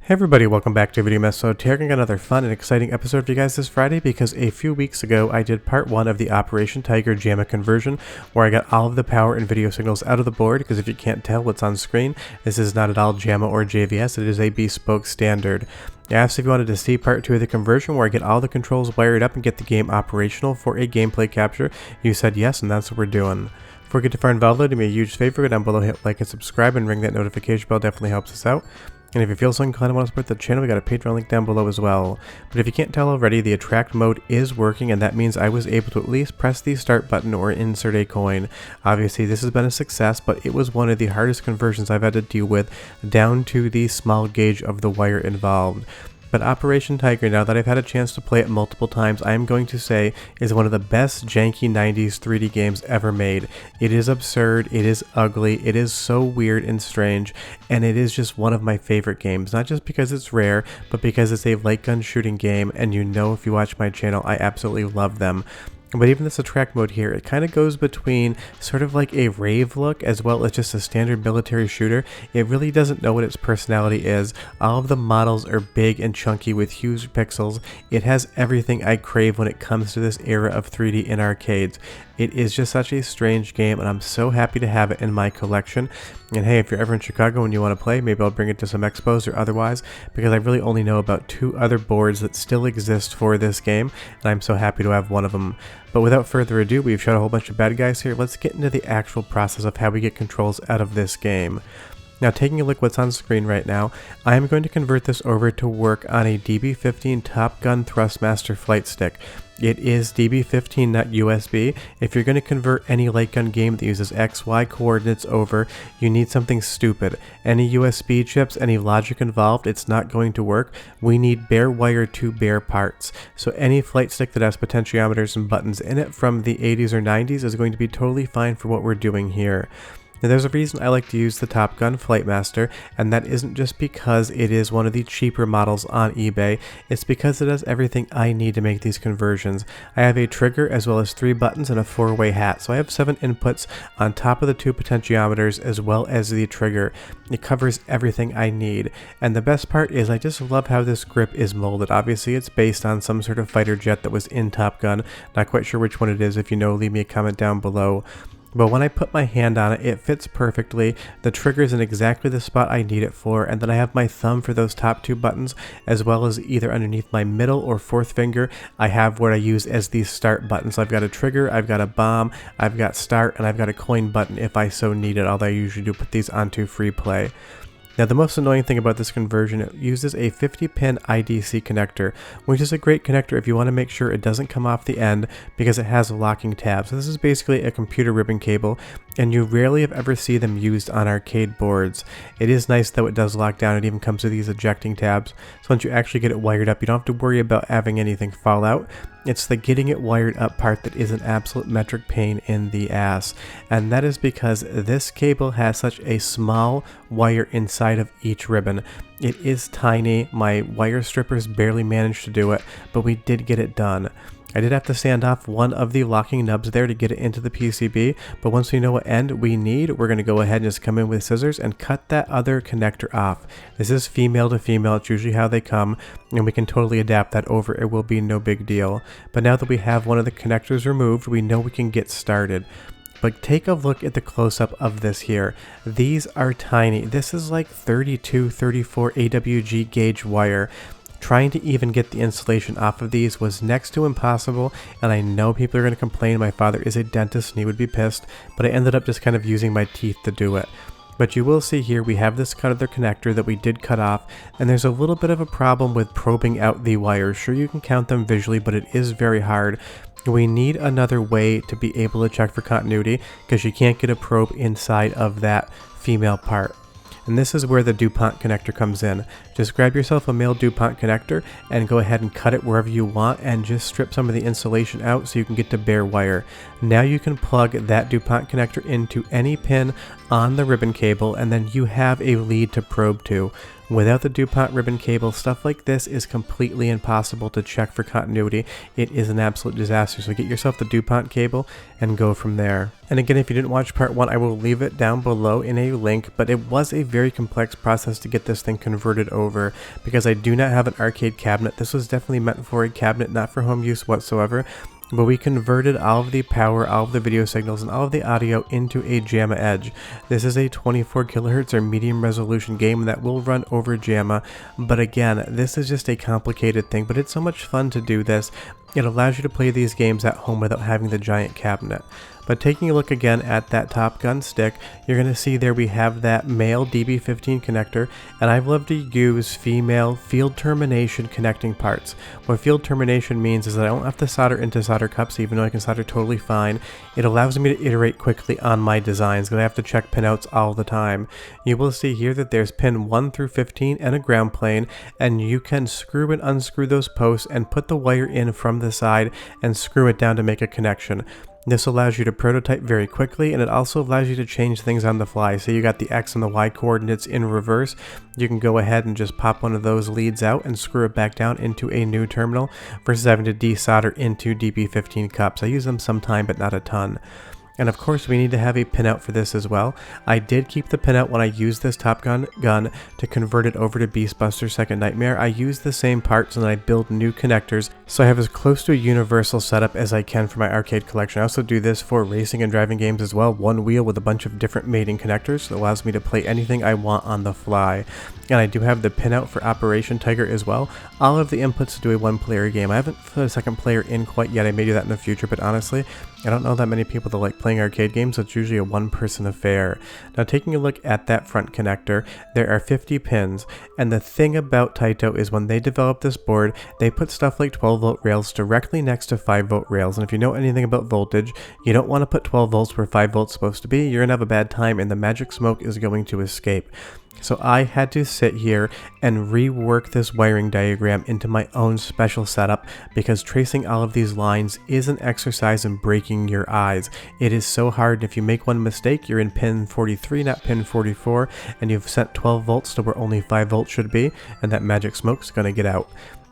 Hey everybody, welcome back to Video Mess. So today I got another fun and exciting episode for you guys this Friday because a few weeks ago I did part 1 of the Operation Tiger JAMA conversion where I got all of the power and video signals out of the board because if you can't tell what's on screen, this is not at all JAMA or JVS, it is a bespoke standard. I asked if you wanted to see part 2 of the conversion where I get all the controls wired up and get the game operational for a gameplay capture. You said yes, and that's what we're doing. Before we get too far involved, do me a huge favor, go down below, hit like and subscribe and ring that notification bell, definitely helps us out. And if you feel so inclined and want to support the channel, we got a Patreon link down below as well. But if you can't tell already, the attract mode is working, and that means I was able to at least press the start button or insert a coin. Obviously this has been a success, but it was one of the hardest conversions I've had to deal with, down to the small gauge of the wire involved. But Operation Tiger, now that I've had a chance to play it multiple times, I am going to say is one of the best janky 90s 3D games ever made. It is absurd, it is ugly, it is so weird and strange, and it is just one of my favorite games. Not just because it's rare, but because it's a light gun shooting game, and you know if you watch my channel, I absolutely love them. But even this attract mode here, it kind of goes between sort of like a rave look as well as just a standard military shooter. It really doesn't know what its personality is. All of the models are big and chunky with huge pixels. It has everything I crave when it comes to this era of 3D in arcades. It is just such a strange game, and I'm so happy to have it in my collection. And hey, if you're ever in Chicago and you want to play, maybe I'll bring it to some expos or otherwise, because I really only know about 2 other boards that still exist for this game, and I'm so happy to have one of them. But without further ado, we've shot a whole bunch of bad guys here. Let's get into the actual process of how we get controls out of this game. Now, taking a look what's on screen right now, I am going to convert this over to work on a DB15 Top Gun Thrustmaster flight stick. It is DB15, not USB. If you're going to convert any light gun game that uses XY coordinates over, you need something stupid. Any USB chips, any logic involved, it's not going to work. We need bare wire to bare parts. So any flight stick that has potentiometers and buttons in it from the 80s or 90s is going to be totally fine for what we're doing here. Now, there's a reason I like to use the Top Gun Flightmaster, and that isn't just because it is one of the cheaper models on eBay, it's because it has everything I need to make these conversions. I have a trigger as well as 3 buttons and a 4-way hat, so I have 7 inputs on top of the 2 potentiometers as well as the trigger. It covers everything I need, and the best part is I just love how this grip is molded. Obviously it's based on some sort of fighter jet that was in Top Gun, not quite sure which one it is. If you know, leave me a comment down below. But when I put my hand on it, it fits perfectly. The trigger's in exactly the spot I need it for, and then I have my thumb for those top 2 buttons, as well as either underneath my middle or 4th finger, I have what I use as the start button. So I've got a trigger, I've got a bomb, I've got start, and I've got a coin button if I so need it, although I usually do put these onto free play. Now, the most annoying thing about this conversion, it uses a 50-pin IDC connector, which is a great connector if you want to make sure it doesn't come off the end because it has a locking tab. So this is basically a computer ribbon cable, and you rarely have ever see them used on arcade boards. It is nice though it does lock down. It even comes with these ejecting tabs. So once you actually get it wired up, you don't have to worry about having anything fall out. It's the getting it wired up part that is an absolute metric pain in the ass. And that is because this cable has such a small wire inside of each ribbon. It is tiny. My wire strippers barely managed to do it, but we did get it done. I did have to sand off one of the locking nubs there to get it into the PCB, but once we know what end we need, we're going to go ahead and just come in with scissors and cut that other connector off. This is female to female, it's usually how they come, and we can totally adapt that over. It will be no big deal. But now that we have one of the connectors removed, we know we can get started. But take a look at the close-up of this here. These are tiny. This is like 32, 34 AWG gauge wire. Trying to even get the insulation off of these was next to impossible, and I know people are going to complain. My father is a dentist and he would be pissed, but I ended up just kind of using my teeth to do it. But you will see here we have this other connector that we did cut off, and there's a little bit of a problem with probing out the wires. Sure, you can count them visually, but it is very hard. We need another way to be able to check for continuity, because you can't get a probe inside of that female part. And this is where the DuPont connector comes in. Just grab yourself a male DuPont connector and go ahead and cut it wherever you want and just strip some of the insulation out so you can get to bare wire. Now you can plug that DuPont connector into any pin on the ribbon cable, and then you have a lead to probe to. Without the DuPont ribbon cable, stuff like this is completely impossible to check for continuity. It is an absolute disaster. So get yourself the DuPont cable and go from there. And again, if you didn't watch part 1, I will leave it down below in a link, but it was a very complex process to get this thing converted over because I do not have an arcade cabinet. This was definitely meant for a cabinet, not for home use whatsoever. But we converted all of the power, all of the video signals, and all of the audio into a JAMA Edge. This is a 24 kilohertz or medium resolution game that will run over JAMA, but again, this is just a complicated thing, but it's so much fun to do this. It allows you to play these games at home without having the giant cabinet. But taking a look again at that Top Gun stick, you're going to see there we have that male DB15 connector, and I've loved to use female field termination connecting parts. What field termination means is that I don't have to solder into solder cups, even though I can solder totally fine. It allows me to iterate quickly on my designs, because I have to check pinouts all the time. You will see here that there's pin 1 through 15 and a ground plane, and you can screw and unscrew those posts and put the wire in from the side and screw it down to make a connection. This allows you to prototype very quickly, and it also allows you to change things on the fly. So you got the X and the Y coordinates in reverse. You can go ahead and just pop one of those leads out and screw it back down into a new terminal versus having to desolder into DB15 cups. I use them sometime, but not a ton. And of course we need to have a pinout for this as well. I did keep the pinout when I used this Top Gun gun to convert it over to Beastbuster Second Nightmare. I use the same parts and I build new connectors, so I have as close to a universal setup as I can for my arcade collection. I also do this for racing and driving games as well. One wheel with a bunch of different mating connectors that allows me to play anything I want on the fly. And I do have the pinout for Operation Tiger as well. All of the inputs to do a one-player game. I haven't put a second player in quite yet. I may do that in the future, but honestly, I don't know that many people that like playing arcade games, so it's usually a one-person affair. Now, taking a look at that front connector, there are 50 pins, and the thing about Taito is when they developed this board, they put stuff like 12-volt rails directly next to 5-volt rails, and if you know anything about voltage, you don't want to put 12 volts where 5 volts is supposed to be. You're going to have a bad time, and the magic smoke is going to escape. So I had to sit here and rework this wiring diagram into my own special setup because tracing all of these lines is an exercise in breaking your eyes. It is so hard. If you make one mistake, you're in pin 43, not pin 44, and you've sent 12 volts to where only 5 volts should be, and that magic smoke's going to get out.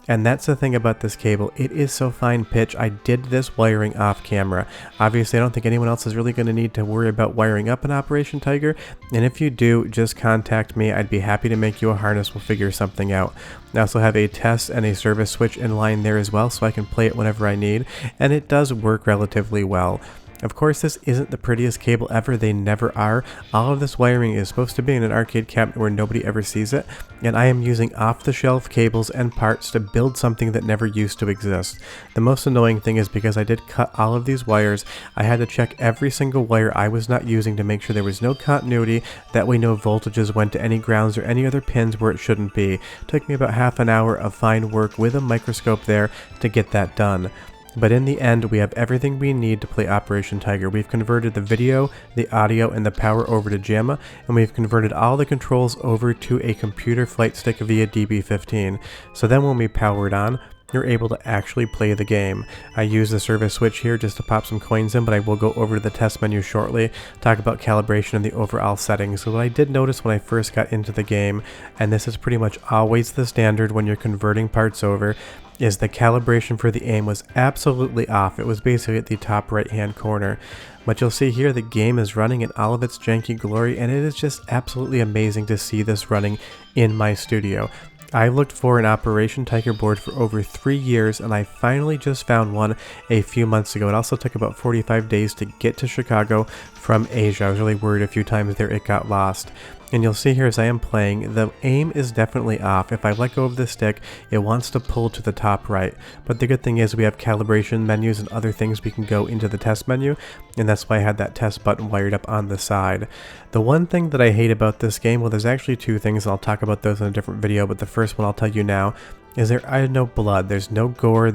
And that's the thing about this cable, it is so fine pitch. I did this wiring off camera. Obviously I don't think anyone else is really going to need to worry about wiring up an Operation Tiger, and if you do, just contact me. I'd be happy to make you a harness. We'll figure something out. I also have a test and a service switch in line there as well, so I can play it whenever I need, and it does work relatively well. Of course, this isn't the prettiest cable ever, they never are. All of this wiring is supposed to be in an arcade cabinet where nobody ever sees it, and I am using off-the-shelf cables and parts to build something that never used to exist. The most annoying thing is because I did cut all of these wires, I had to check every single wire I was not using to make sure there was no continuity, that way no voltages went to any grounds or any other pins where it shouldn't be. It took me about half an hour of fine work with a microscope there to get that done. But in the end, we have everything we need to play Operation Tiger. We've converted the video, the audio, and the power over to JAMA, and we've converted all the controls over to a computer flight stick via DB15. So then when we power it on, you're able to actually play the game. I use the service switch here just to pop some coins in, but I will go over to the test menu shortly, talk about calibration and the overall settings. So what I did notice when I first got into the game, and this is pretty much always the standard when you're converting parts over, is the calibration for the aim was absolutely off. It was basically at the top right hand corner. But you'll see here the game is running in all of its janky glory, and it is just absolutely amazing to see this running in my studio. I looked for an Operation Tiger board for over 3 years, and I finally just found one a few months ago. It also took about 45 days to get to Chicago from Asia. I was really worried a few times there it got lost. And you'll see here as I am playing, the aim is definitely off. If I let go of the stick, it wants to pull to the top right. But the good thing is we have calibration menus and other things we can go into the test menu, and that's why I had that test button wired up on the side. The one thing that I hate about this game, well, there's actually two things, and I'll talk about those in a different video, but the first one I'll tell you now, is there are no blood, there's no gore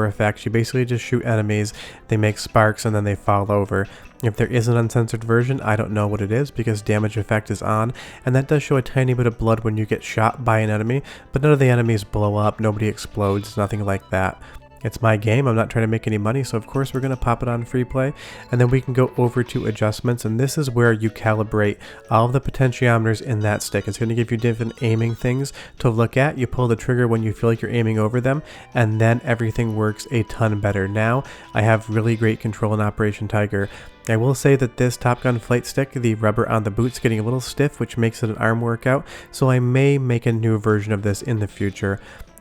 effects. You basically just shoot enemies, they make sparks, and then they fall over. If there is an uncensored version, I don't know what it is because damage effect is on, and that does show a tiny bit of blood when you get shot by an enemy, but none of the enemies blow up, nobody explodes, nothing like that. It's my game, I'm not trying to make any money, so of course we're going to pop it on free play. And then we can go over to adjustments, and this is where you calibrate all of the potentiometers in that stick. It's going to give you different aiming things to look at. You pull the trigger when you feel like you're aiming over them, and then everything works a ton better. Now I have really great control in Operation Tiger. I will say that this Top Gun flight stick, the rubber on the boot's getting a little stiff, which makes it an arm workout, so I may make a new version of this in the future.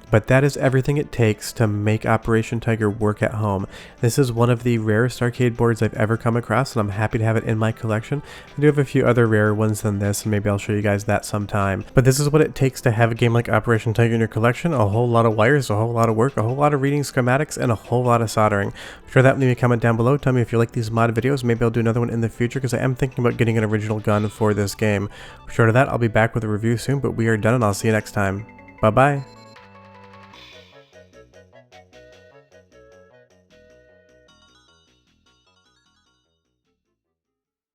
But that is everything it takes to make Operation Tiger work at home. This is one of the rarest arcade boards I've ever come across, and I'm happy to have it in my collection. I do have a few other rarer ones than this, and maybe I'll show you guys that sometime. But this is what it takes to have a game like Operation Tiger in your collection: a whole lot of wires, a whole lot of work, a whole lot of reading schematics, and a whole lot of soldering. Share that, leave me a comment down below. Tell me if you like these mod videos. Maybe I'll do another one in the future, because I am thinking about getting an original gun for this game. Short of that, I'll be back with a review soon, but we are done, and I'll see you next time. Bye bye.